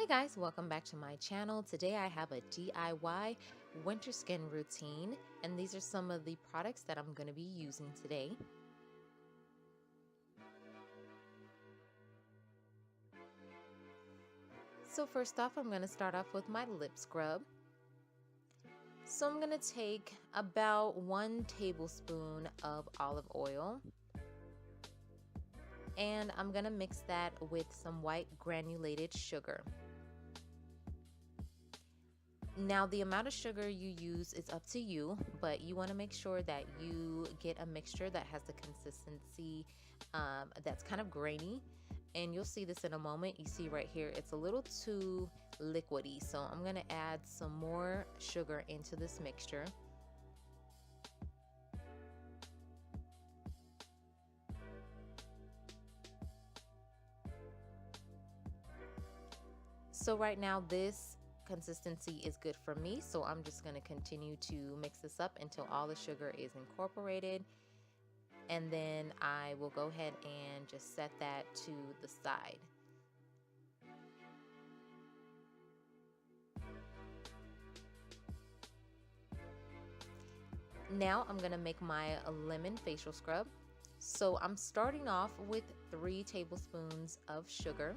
Hey guys, welcome back to my channel. Today I have a DIY winter skin routine, and these are some of the products that I'm going to be using today. So first off, I'm going to start off with my lip scrub. So I'm going to take about 1 tablespoon of olive oil, and I'm going to mix that with some white granulated sugar. Now, the amount of sugar you use is up to you, but you want to make sure that you get a mixture that has the consistency that's kind of grainy. And you'll see this in a moment. You see right here, it's a little too liquidy. So I'm going to add some more sugar into this mixture. So right now, this consistency is good for me, so I'm just going to continue to mix this up until all the sugar is incorporated, and then I will go ahead and just set that to the side. Now I'm going to make my lemon facial scrub. So I'm starting off with 3 tablespoons of sugar.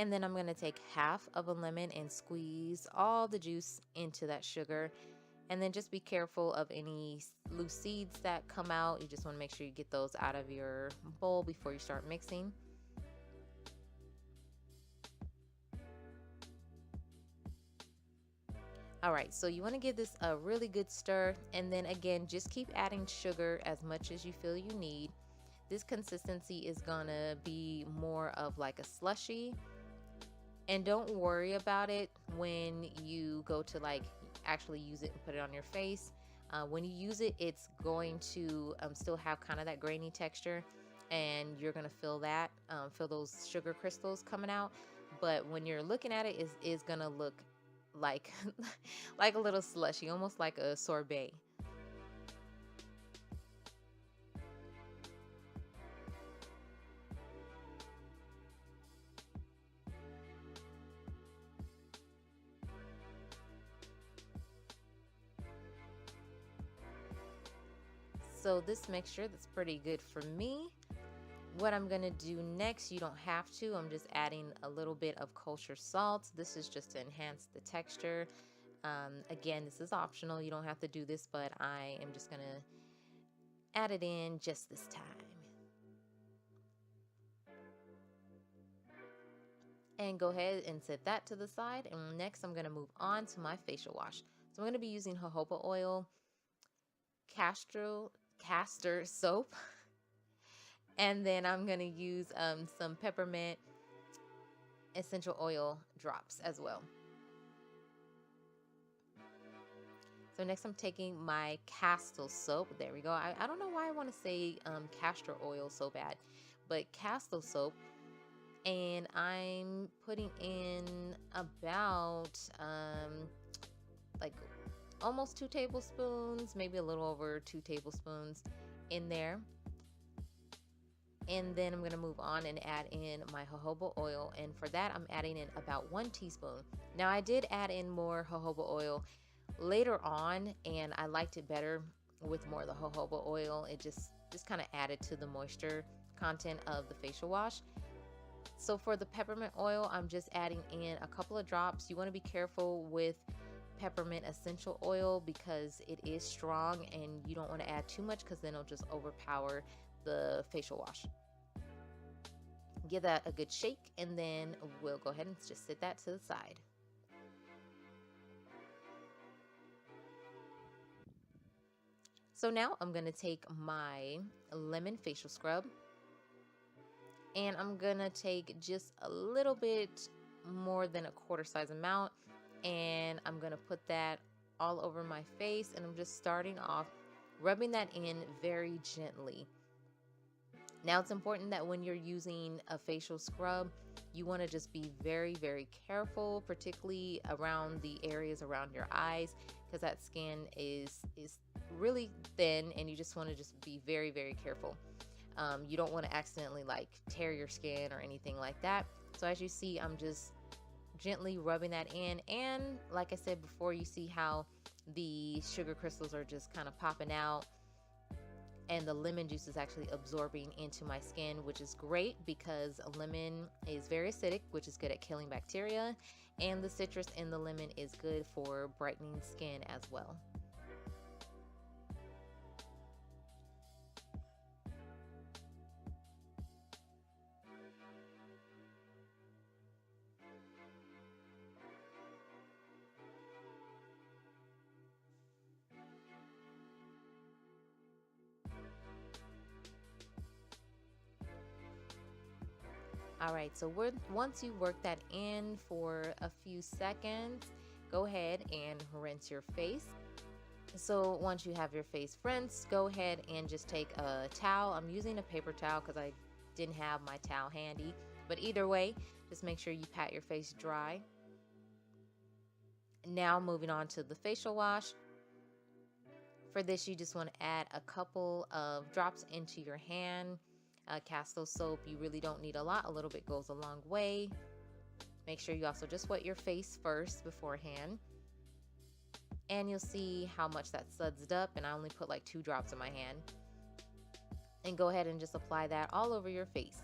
And then I'm going to take half of a lemon and squeeze all the juice into that sugar. And then just be careful of any loose seeds that come out. You just want to make sure you get those out of your bowl before you start mixing. All right, so you want to give this a really good stir. And then again, just keep adding sugar as much as you feel you need. This consistency is going to be more of like a slushy. And don't worry about it when you go to like actually use it and put it on your face. When you use it, it's going to still have kind of that grainy texture, and you're gonna feel that, feel those sugar crystals coming out. But when you're looking at it, is gonna look like like a little slushy, almost like a sorbet. So this mixture, that's pretty good for me. What I'm gonna do next, you don't have to, I'm just adding a little bit of kosher salt. This is just to enhance the texture. Again, this is optional, you don't have to do this, but I am just gonna add it in just this time. And go ahead and set that to the side. And next I'm gonna move on to my facial wash. So I'm gonna be using jojoba oil, castor soap, and then I'm gonna use some peppermint essential oil drops as well. So next I'm taking my castor soap. There we go. I don't know why I want to say castor oil so bad, but castor soap. And I'm putting in about like almost 2 tablespoons, maybe a little over 2 tablespoons in there. And then I'm going to move on and add in my jojoba oil, and for that I'm adding in about 1 teaspoon. Now I did add in more jojoba oil later on, and I liked it better with more of the jojoba oil. It just kind of added to the moisture content of the facial wash. So for the peppermint oil, I'm just adding in a couple of drops. You want to be careful with peppermint essential oil because it is strong, and you don't want to add too much because then it'll just overpower the facial wash. Give that a good shake, and then we'll go ahead and just set that to the side. So now I'm going to take my lemon facial scrub, and I'm going to take just a little bit more than a quarter size amount, and I'm going to put that all over my face, and I'm just starting off rubbing that in very gently. Now it's important that when you're using a facial scrub, you want to just be very, very careful, particularly around the areas around your eyes, because that skin is really thin, and you just want to just be very, very careful. You don't want to accidentally like tear your skin or anything like that. So as you see, I'm just gently rubbing that in, and like I said before, you see how the sugar crystals are just kind of popping out, and the lemon juice is actually absorbing into my skin, which is great because lemon is very acidic, which is good at killing bacteria, and the citrus in the lemon is good for brightening skin as well. All right, so once you work that in for a few seconds, go ahead and rinse your face. So once you have your face rinsed, go ahead and just take a towel. I'm using a paper towel because I didn't have my towel handy. But either way, just make sure you pat your face dry. Now moving on to the facial wash. For this, you just want to add a couple of drops into your hand. Castile soap, you really don't need a lot. A little bit goes a long way. Make sure you also just wet your face first beforehand. And you'll see how much that sudsed up, and I only put like 2 drops in my hand. And go ahead and just apply that all over your face.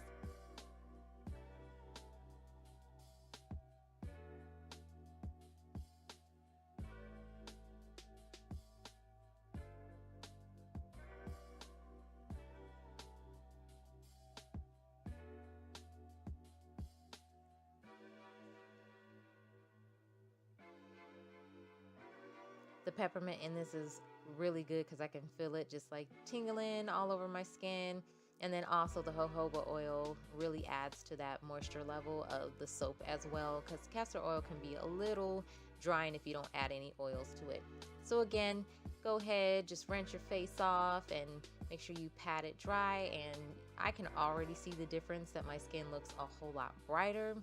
The peppermint in this is really good because I can feel it just like tingling all over my skin. And then also the jojoba oil really adds to that moisture level of the soap as well, because castor oil can be a little drying if you don't add any oils to it. So again, go ahead, just rinse your face off and make sure you pat it dry. And I can already see the difference that my skin looks a whole lot brighter,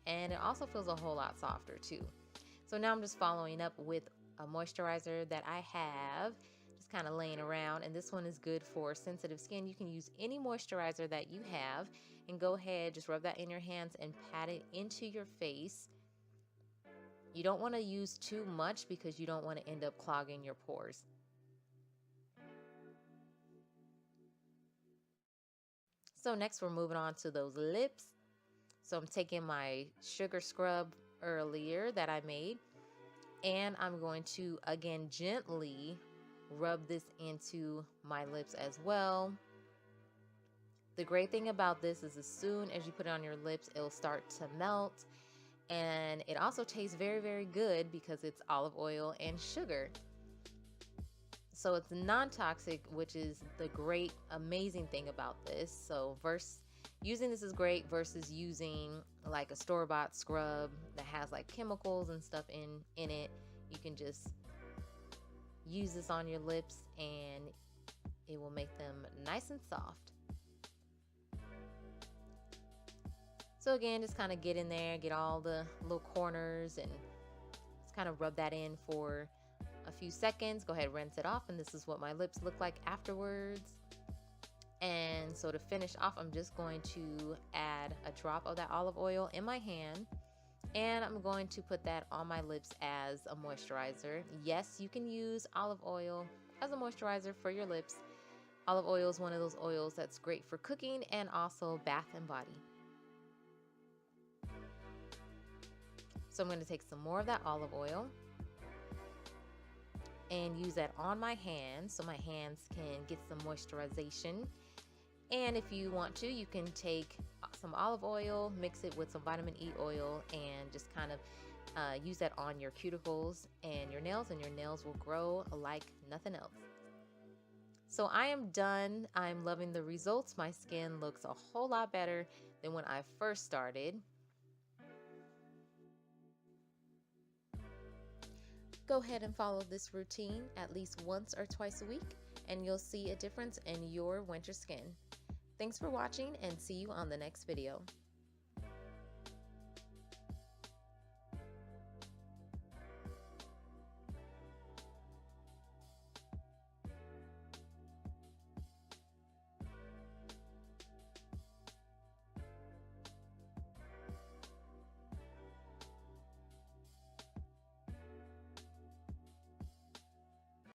and it also feels a whole lot softer too. So now I'm just following up with a moisturizer that I have just kind of laying around, and this one is good for sensitive skin. You can use any moisturizer that you have, and go ahead, just rub that in your hands and pat it into your face. You don't want to use too much because you don't want to end up clogging your pores. So next we're moving on to those lips. So I'm taking my sugar scrub earlier that I made, and I'm going to again gently rub this into my lips as well. The great thing about this is as soon as you put it on your lips, it'll start to melt, and it also tastes very, very good because it's olive oil and sugar. So it's non-toxic, which is the great, amazing thing about this. So using this is great versus using like a store-bought scrub that has like chemicals and stuff in it. You can just use this on your lips and it will make them nice and soft. So again, just kind of get in there, get all the little corners, and just kind of rub that in for a few seconds. Go ahead, rinse it off, and this is what my lips look like afterwards. And so to finish off, I'm just going to add a drop of that olive oil in my hand, and I'm going to put that on my lips as a moisturizer. Yes, you can use olive oil as a moisturizer for your lips. Olive oil is one of those oils that's great for cooking and also bath and body. So I'm going to take some more of that olive oil and use that on my hands so my hands can get some moisturization. And if you want to, you can take some olive oil, mix it with some vitamin E oil, and just kind of use that on your cuticles and your nails will grow like nothing else. So I am done. I'm loving the results. My skin looks a whole lot better than when I first started. Go ahead and follow this routine at least once or twice a week, and you'll see a difference in your winter skin. Thanks for watching and see you on the next video.